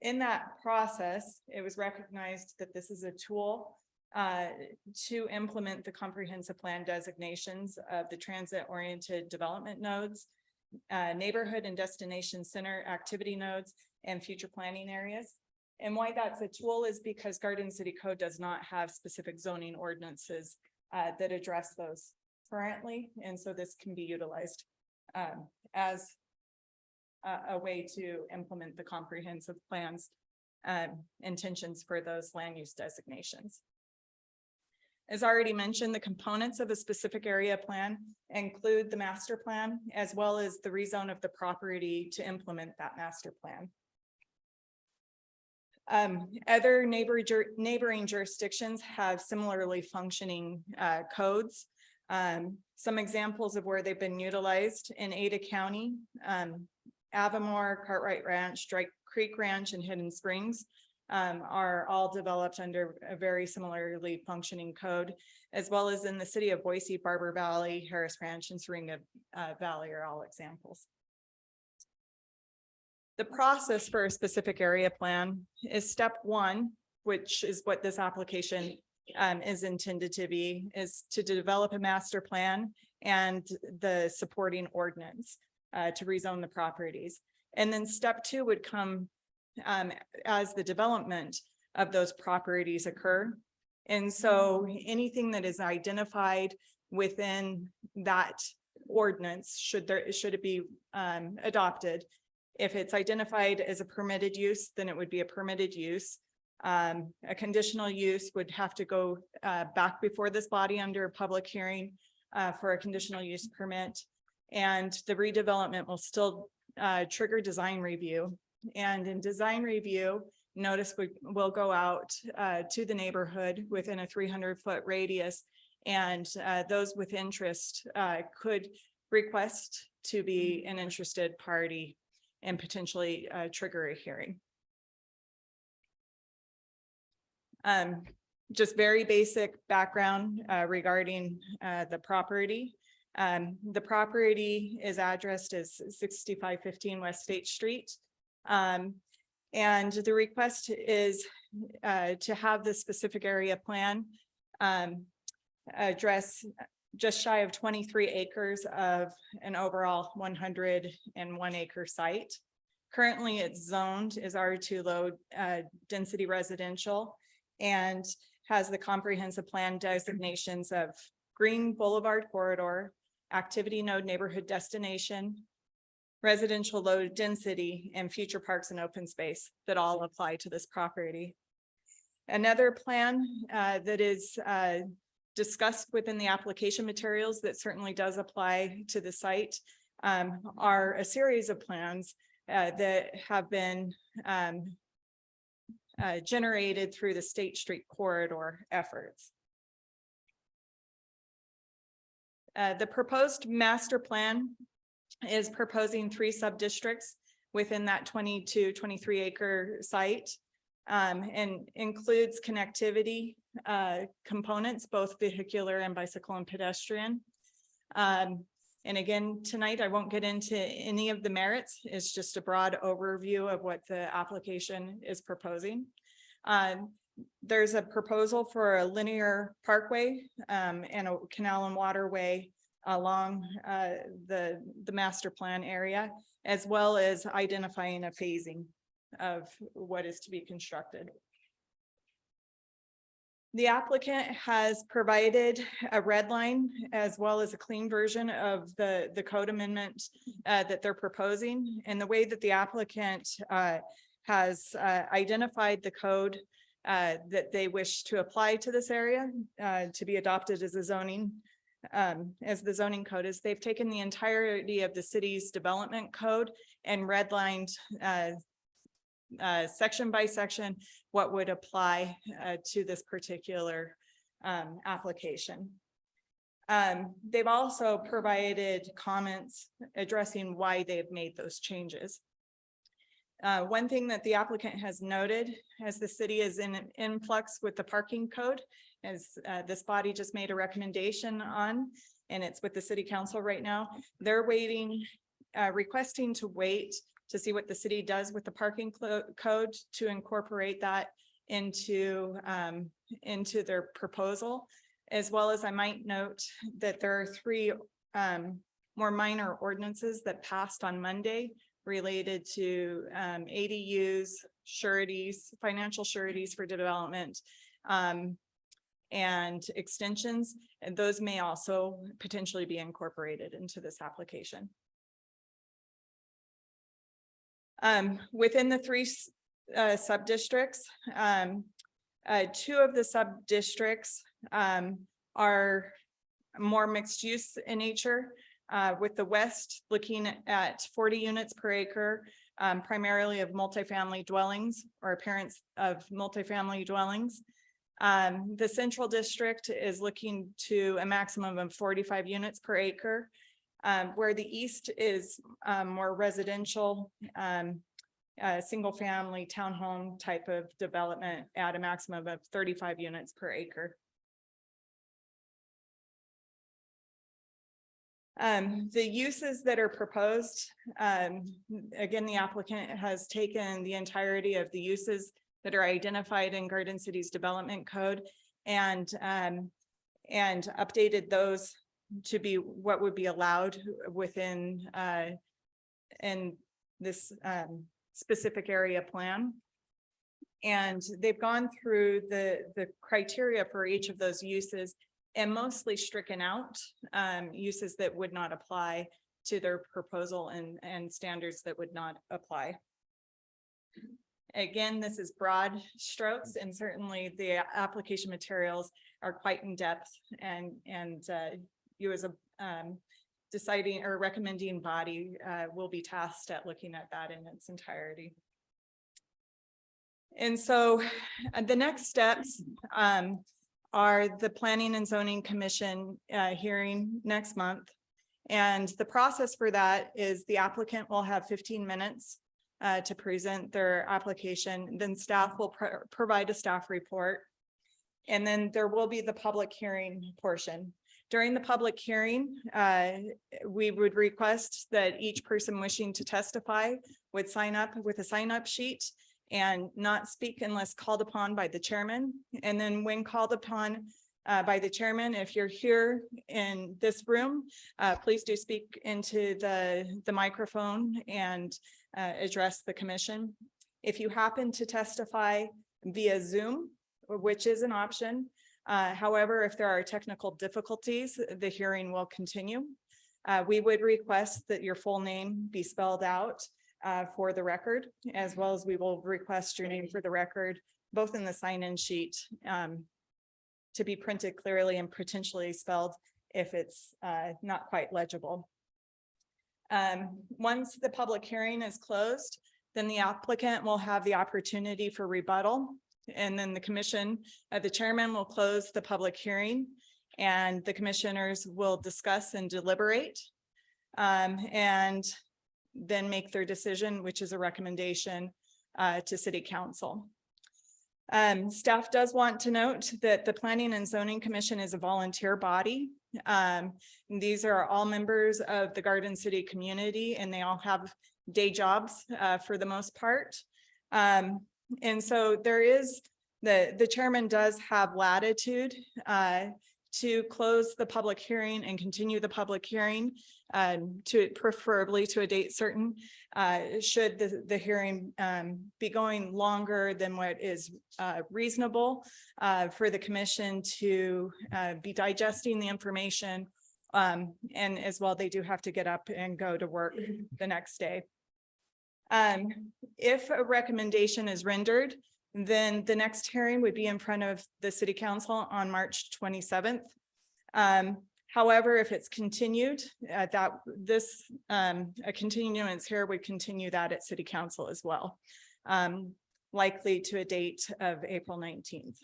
In that process, it was recognized that this is a tool to implement the comprehensive plan designations of the transit-oriented development nodes, neighborhood and destination center activity nodes, and future planning areas. And why that's a tool is because Garden City Code does not have specific zoning ordinances that address those currently. And so this can be utilized as a way to implement the comprehensive plans intentions for those land use designations. As already mentioned, the components of a specific area plan include the master plan, as well as the rezone of the property to implement that master plan. Other neighboring jurisdictions have similarly functioning codes. Some examples of where they've been utilized in Ada County, Avamore, Cartwright Ranch, Drake Creek Ranch, and Hidden Springs are all developed under a very similarly functioning code, as well as in the city of Boise, Barber Valley, Harris Ranch, and Syringa Valley are all examples. The process for a specific area plan is step one, which is what this application is intended to be, is to develop a master plan and the supporting ordinance to rezone the properties. And then step two would come as the development of those properties occur. And so anything that is identified within that ordinance, should it be adopted, if it's identified as a permitted use, then it would be a permitted use. A conditional use would have to go back before this body under a public hearing for a conditional use permit. And the redevelopment will still trigger design review. And in design review, notice will go out to the neighborhood within a 300-foot radius. And those with interest could request to be an interested party and potentially trigger a hearing. Just very basic background regarding the property. The property is addressed as 6515 West State Street. And the request is to have the specific area plan address just shy of 23 acres of an overall 101 acre site. Currently, it's zoned as R2 low density residential and has the comprehensive plan designations of Green Boulevard Corridor, Activity Node Neighborhood Destination, residential low density, and future parks and open space that all apply to this property. Another plan that is discussed within the application materials that certainly does apply to the site are a series of plans that have been generated through the State Street corridor efforts. The proposed master plan is proposing 3 sub-districts within that 23 acre site and includes connectivity components, both vehicular and bicycle and pedestrian. And again, tonight I won't get into any of the merits. It's just a broad overview of what the application is proposing. There's a proposal for a linear parkway and a canal and waterway along the master plan area, as well as identifying a phasing of what is to be constructed. The applicant has provided a red line as well as a clean version of the code amendment that they're proposing. And the way that the applicant has identified the code that they wish to apply to this area to be adopted as a zoning, as the zoning code is, they've taken the entirety of the city's development code and redlined section by section what would apply to this particular application. They've also provided comments addressing why they've made those changes. One thing that the applicant has noted, as the city is in an influx with the parking code, as this body just made a recommendation on, and it's with the city council right now, they're waiting, requesting to wait to see what the city does with the parking code to incorporate that into their proposal. As well as I might note that there are 3 more minor ordinances that passed on Monday related to ADUs, sureties, financial sureties for development, and extensions, and those may also potentially be incorporated into this application. Within the 3 sub-districts, 2 of the sub-districts are more mixed use in nature, with the west looking at 40 units per acre, primarily of multifamily dwellings or appearance of multifamily dwellings. The central district is looking to a maximum of 45 units per acre, where the east is more residential, single family townhome type of development at a maximum of 35 units per acre. The uses that are proposed, again, the applicant has taken the entirety of the uses that are identified in Garden City's development code and updated those to be what would be allowed within in this specific area plan. And they've gone through the criteria for each of those uses and mostly stricken out uses that would not apply to their proposal and standards that would not apply. Again, this is broad strokes, and certainly the application materials are quite in depth, and you as a deciding or recommending body will be tasked at looking at that in its entirety. And so the next steps are the Planning and Zoning Commission hearing next month. And the process for that is the applicant will have 15 minutes to present their application. Then staff will provide a staff report. And then there will be the public hearing portion. During the public hearing, we would request that each person wishing to testify would sign up with a sign-up sheet and not speak unless called upon by the chairman. And then when called upon by the chairman, if you're here in this room, please do speak into the microphone and address the commission. If you happen to testify via Zoom, which is an option, however, if there are technical difficulties, the hearing will continue. We would request that your full name be spelled out for the record, as well as we will request your name for the record, both in the sign-in sheet to be printed clearly and potentially spelled if it's not quite legible. Once the public hearing is closed, then the applicant will have the opportunity for rebuttal. And then the commission, the chairman will close the public hearing and the commissioners will discuss and deliberate and then make their decision, which is a recommendation to city council. Staff does want to note that the Planning and Zoning Commission is a volunteer body. These are all members of the Garden City community and they all have day jobs for the most part. And so there is, the chairman does have latitude to close the public hearing and continue the public hearing to preferably to a date certain, should the hearing be going longer than what is reasonable for the commission to be digesting the information. And as well, they do have to get up and go to work the next day. If a recommendation is rendered, then the next hearing would be in front of the city council on March 27th. However, if it's continued, a continuance here would continue that at city council as well, likely to a date of April 19th.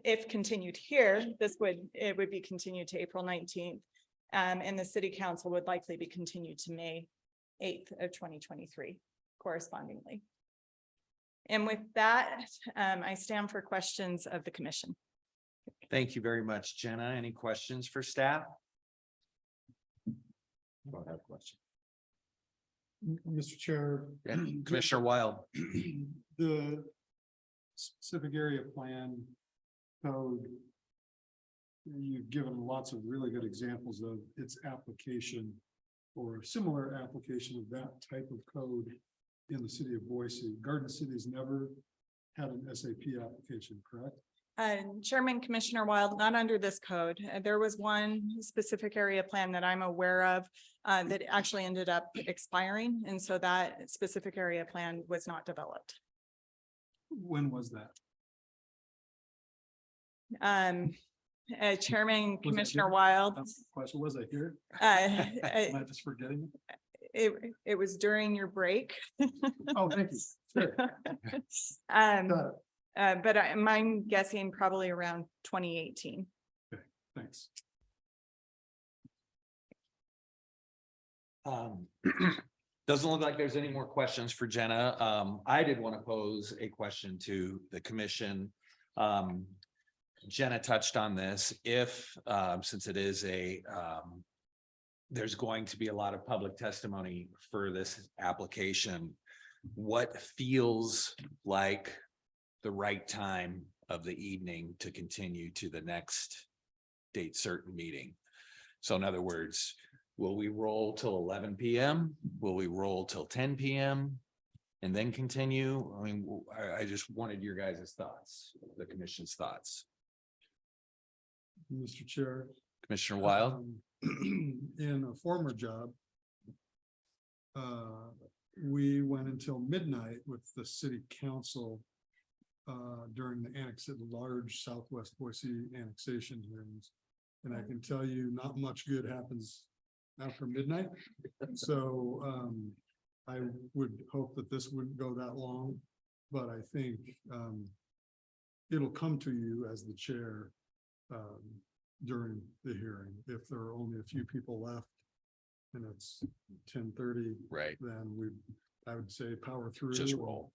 If continued here, it would be continued to April 19th, and the city council would likely be continued to May 8th of 2023 correspondingly. And with that, I stand for questions of the commission. Thank you very much, Jenna. Any questions for staff? Don't have a question. Mr. Chair. Commissioner Wild. The specific area plan code, you've given lots of really good examples of its application or a similar application of that type of code in the city of Boise. Garden City has never had an SAP application, correct? Chairman Commissioner Wild, not under this code. There was one specific area plan that I'm aware of that actually ended up expiring. And so that specific area plan was not developed. When was that? Chairman Was it Commissioner here? Wild. Question, was I here? Am Am I just forgetting? It was during your break. Oh, thank you. Sure. Got it. But I'm guessing probably around 2018. Okay, thanks. Doesn't look like there's any more questions for Jenna. I did want to pose a question to the commission. Jenna touched on this. If, since it is there's going to be a lot of public testimony for this application, what feels like the right time of the evening to continue to the next date certain meeting? So in other words, will we roll till 11 p.m.? Will we roll till 10 p.m. and then continue? I mean, I just wanted your guys' thoughts, the commission's thoughts. Mr. Chair. Commissioner Wild? In a former job, we went until midnight with the city council during the large Southwest Boise annexation hearings. And I can tell you, not much good happens after midnight. So I would hope that this wouldn't go that long, but I think it'll come to you as the chair during the hearing. If there are only a few people left and it's 10:30, right, then I would say power through. Just roll.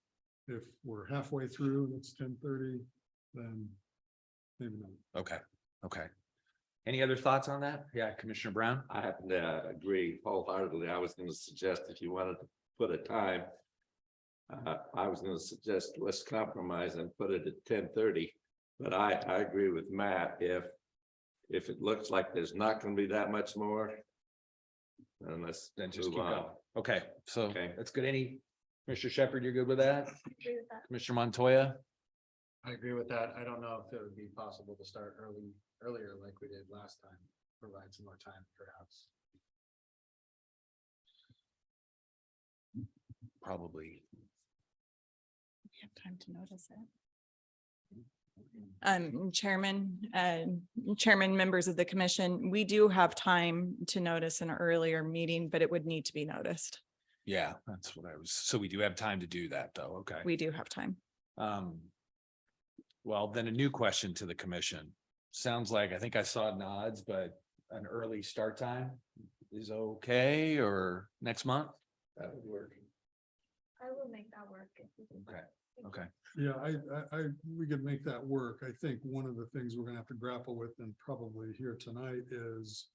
If we're halfway through and it's 10:30, then maybe not. Okay, okay. Any other thoughts on that? Yeah, Commissioner Brown? I happen to agree wholeheartedly. I was going to suggest if you wanted to put a time, I was going to suggest let's compromise and put it at 10:30. But I agree with Matt. If it looks like there's not going to be that much more, then let's Just move keep on. going. Okay, so Okay. that's good. Commissioner Shepherd, you're good with that? Agree with that. Commissioner Montoya? I agree with that. I don't know if it would be possible to start earlier like we did last time, provide some more time perhaps. Probably. We have time to notice it. Chairman, members of the commission, we do have time to notice an earlier meeting, but it would need to be noticed. Yeah, that's what so we do have time to do that though. Okay. We do have time. Well, then a new question to the commission. Sounds like, I think I saw nods, but an early start time is okay, or next month? That would work. I will make that work. Okay, okay. Yeah, we could make that work. I think one of the things we're gonna have to grapple with and probably here tonight is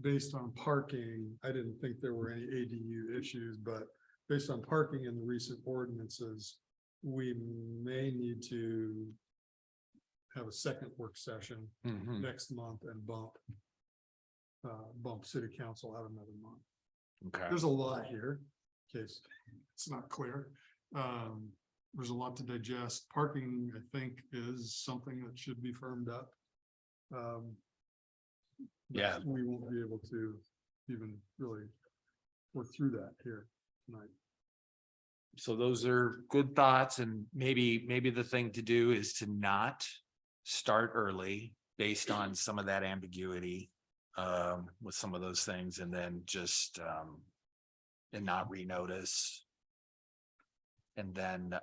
based on parking. I didn't think there were any ADU issues, but based on parking in the recent ordinances, we may need to have a second work session next month and bump city council out another month. Okay. There's a lot here, in case it's not clear. There's a lot to digest. Parking, I think, is something that should be firmed up. Yeah. We won't be able to even really work through that here tonight. So those are good thoughts, and maybe the thing to do is to not start early based on some of that ambiguity with some of those things, and then just and not renotice. And then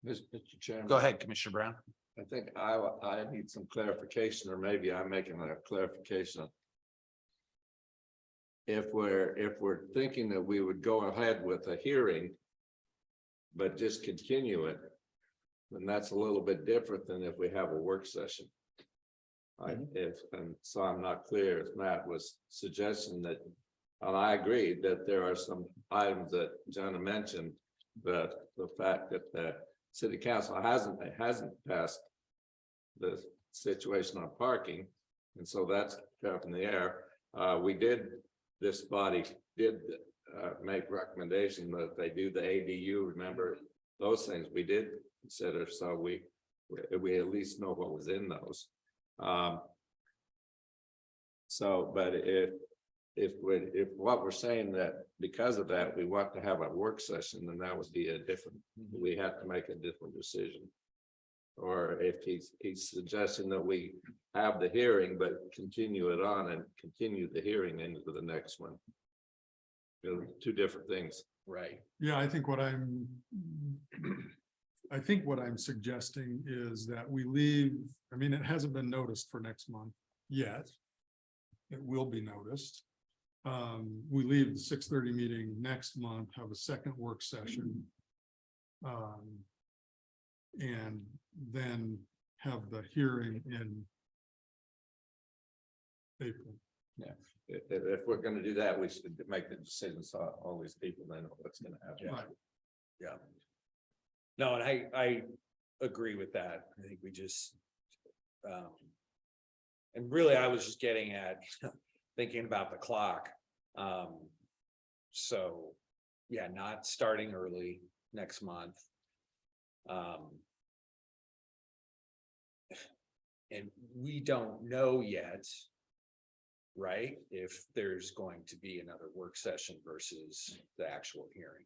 Mr. Chairman. go ahead, Commissioner Brown. I think I need some clarification, or maybe I'm making a clarification. If we're thinking that we would go ahead with a hearing, but just continue it, then that's a little bit different than if we have a work session. And so I'm not clear if Matt was suggesting that, and I agree that there are some items that Jenna mentioned, the fact that the city council hasn't passed the situation on parking, and so that's up in the air. This body did make recommendation that they do the ADU, remember, those things we did consider, so we at least know what was in those. So, but if what we're saying that because of that, we want to have a work session, then that would be we have to make a different decision. Or if he's suggesting that we have the hearing, but continue it on and continue the hearing into the next one. Two different things. Right. Yeah, I think what I'm suggesting is that we leave, I mean, it hasn't been noticed for next month yet. It will be noticed. We leave the 6:30 meeting next month, have a second work session. And then have the hearing in April. Yeah, if we're gonna do that, we should make the decision so all these people then know what's gonna happen. Right. Yeah. No, and I agree with that. I think we just and really I was just getting at thinking about the clock. So yeah, not starting early next month. And we don't know yet, right, if there's going to be another work session versus the actual hearing.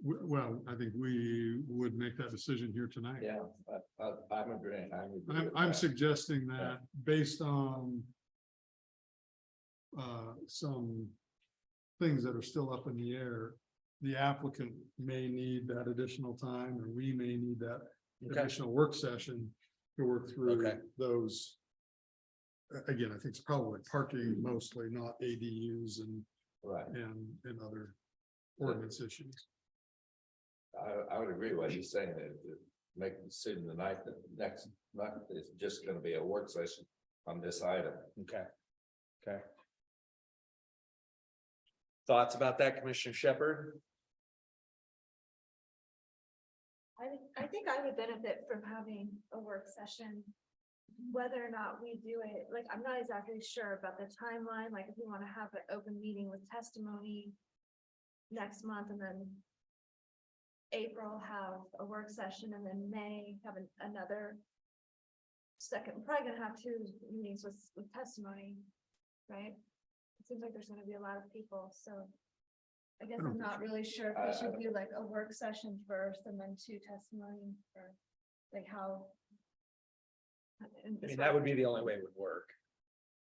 Well, I think we would make that decision here tonight. Yeah, I'm agreeing. I'm suggesting that based on some things that are still up in the air, the applicant may need that additional time, or we may need that additional work session to work through those. Again, I think it's probably parking mostly, not ADUs and other ordinance issues. I would agree with what he's saying, that to make a decision tonight, that next month is just gonna be a work session on this item. Okay. Thoughts about that, Commissioner Shepherd? I think I would benefit from having a work session. Whether or not we do it, like, I'm not exactly sure about the timeline, like if we want to have an open meeting with testimony next month, and then April have a work session, and then May have another second, we're probably gonna have 2 meetings with testimony, right? It seems like there's gonna be a lot of people, so I guess I'm not really sure if we should do like a work session first and then 2 testimony, or like how. I mean, that would be the only way it would work.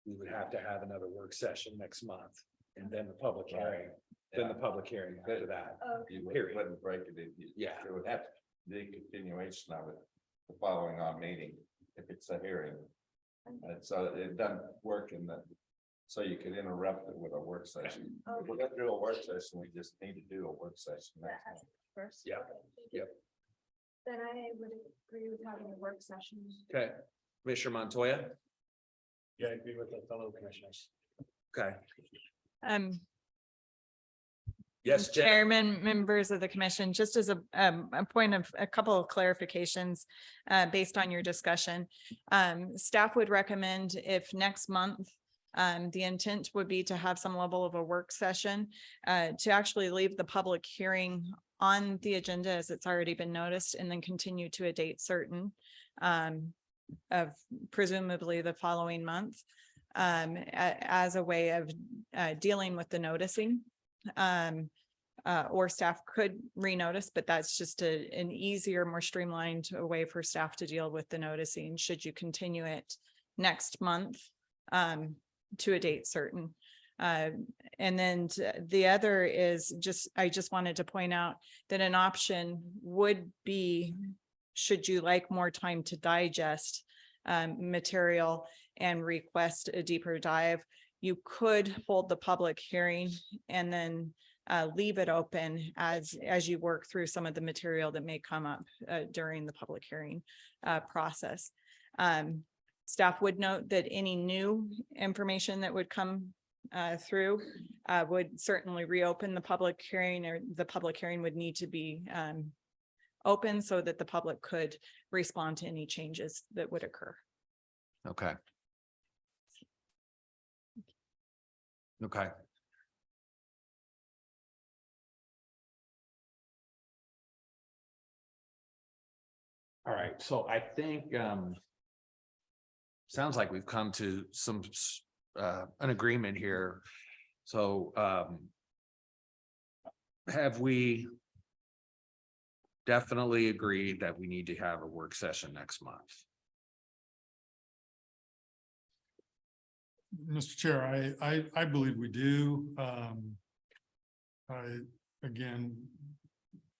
We would have to have another work session next month, and then the public hearing, then the public hearing after that. You Period. wouldn't break it. Yeah. It would have to be a continuation of it, the following on meeting, if it's a hearing. And so it doesn't work in the, so you could interrupt it with a work session. If we're gonna do a work session, we just need to do a work session. That has to be first. Yep. Yep. Then I would agree with having a work session. Okay, Commissioner Montoya? Yeah, I agree with the fellow commissioners. Okay. Yes, Jen. Chairman, members of the commission, just as a point of a couple of clarifications based on your discussion. Staff would recommend if next month the intent would be to have some level of a work session to actually leave the public hearing on the agenda as it's already been noticed and then continue to a date certain of presumably the following month as a way of dealing with the noticing. Or staff could renotice, but that's just an easier, more streamlined way for staff to deal with the noticing. Should you continue it next month to a date certain? And then the other is I just wanted to point out that an option would be, should you like more time to digest material and request a deeper dive, you could hold the public hearing and then leave it open as you work through some of the material that may come up during the public hearing process. Staff would note that any new information that would come through would certainly reopen the public hearing, or the public hearing would need to be open so that the public could respond to any changes that would occur. Okay. Okay. All right, so I think sounds like we've come to some an agreement here. So have we definitely agreed that we need to have a work session next month? Mr. Chair, I believe we do. Again,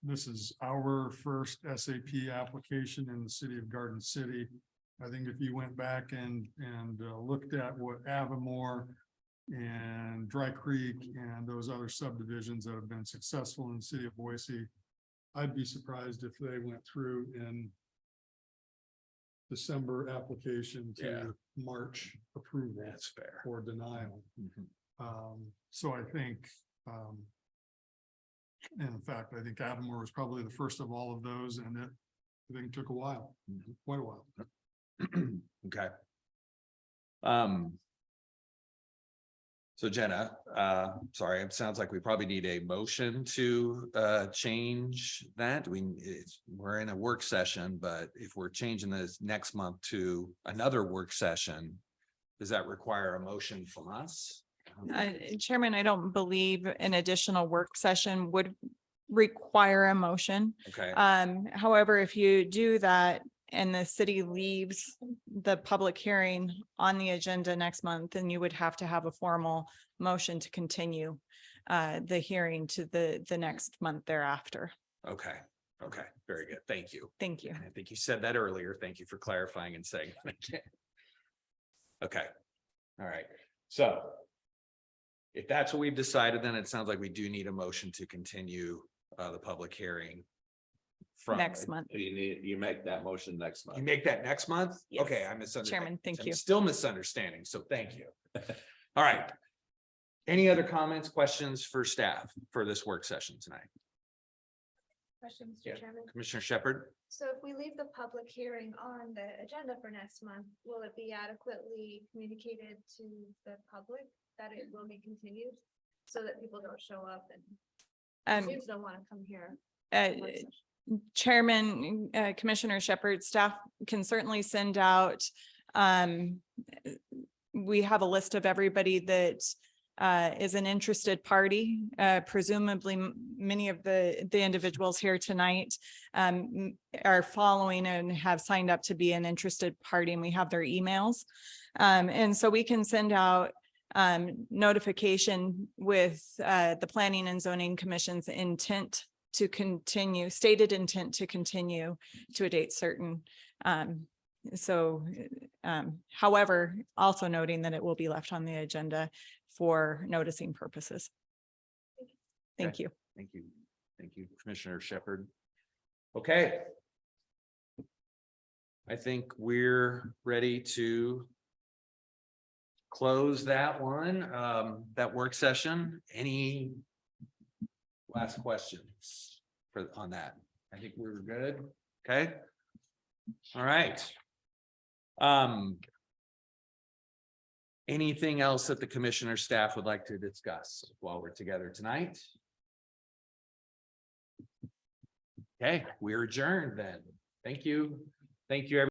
this is our first SAP application in the city of Garden City. I think if you went back and looked at what Avamore and Dry Creek and those other subdivisions that have been successful in the city of Boise, I'd be surprised if they went through in December application to March approval. That's fair. Or denial. So I think, and in fact, I think Avamore was probably the first of all of those, and it I think took a while, quite a while. Okay. So Jenna, sorry, it sounds like we probably need a motion to change that. We're in a work session, but if we're changing this next month to another work session, does that require a motion from us? Chairman, I don't believe an additional work session would require a motion. Okay. However, if you do that and the city leaves the public hearing on the agenda next month, then you would have to have a formal motion to continue the hearing to the next month thereafter. Okay. Okay. Very good. Thank you. Thank you. And I think you said that earlier. Thank you for clarifying and saying. Okay. All right. So if that's what we've decided, then it sounds like we do need a motion to continue the public hearing from Next month. You make that motion next month. You make that next month? Yes. Okay, I misunderstood. Chairman, thank I'm you. still misunderstanding, so thank you. All right. Any other comments, questions for staff for this work session tonight? Question, Yeah. Mr. Chairman. Commissioner Shepherd? So if we leave the public hearing on the agenda for next month, will it be adequately communicated to the public that it will be continued? So that people don't show up and students don't want to come here. Chairman, Commissioner Shepherd, staff can certainly send out. We have a list of everybody that is an interested party. Presumably, many of the individuals here tonight are following and have signed up to be an interested party, and we have their emails. And so we can send out notification with the Planning and Zoning Commission's intent to continue, stated intent to continue to a date certain. However, also noting that it will be left on the agenda for noticing purposes. Thank you. Thank you. Thank you, Commissioner Shepherd. Okay. I think we're ready to close that one, that work session. Any last questions on that? I think we were good. Okay. All right. Anything else that the commissioner staff would like to discuss while we're together tonight? Okay, we're adjourned then. Thank you. Thank you, everyone.